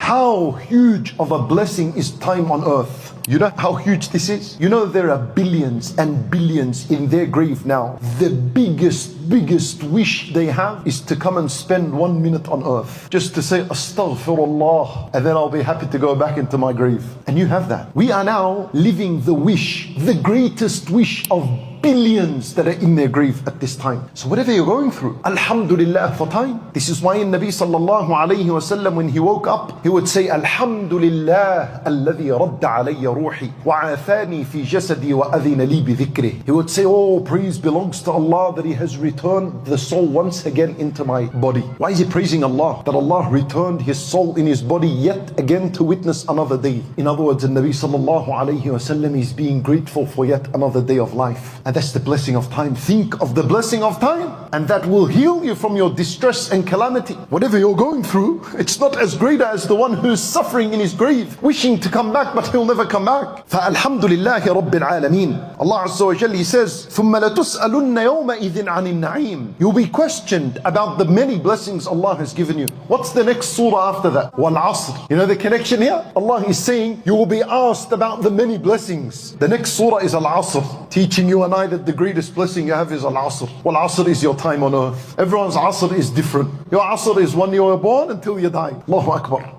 how huge of a blessing is time on earth. You know how huge this is? You know there are billions and billions in their grave now. The biggest wish they have is to come and spend 1 minute on earth. Just to say astaghfirullah, and then I'll be happy to go back into my grave. And you have that. We are now living the wish, the greatest wish of billions that are in their grave at this time. So whatever you're going through, alhamdulillah for time. This is why in Nabi sallallahu alayhi wa sallam, when he woke up, he would say, alhamdulillah alladhi radda alayya ruhi wa afani fi jasadi wa adhina li bi dhikrih. He would say, oh, praise belongs to Allah that He has returned the soul once again into my body. Why is he praising Allah? That Allah returned his soul in his body yet again to witness another day. In other words, the Nabi sallallahu alayhi wa sallam is being grateful for yet another day of life. And that's the blessing of time. Think of the blessing of time, and that will heal you from your distress and calamity. Whatever you're going through, it's not as great as the one who's suffering in his grave, wishing to come back, but he'll never come back. فَالْحَمْدُ لِلَّهِ رَبِّ الْعَالَمِينَ. Allah Azza wa Jalla, He says, ثُمَّ لَتُسْأَلُنَّ يَوْمَئِذٍ عَنِ النَّعِيمِ. You'll be questioned about the many blessings Allah has given you. What's the next surah after that? وَالْعَصْرِ. You know the connection here? Allah is saying, you will be asked about the many blessings. The next surah is Al-Asr, teaching you and I that the greatest blessing you have is Al-Asr. Well, Asr is your time on earth. Everyone's Asr is different. Your Asr is when you were born until you die. Allahu Akbar.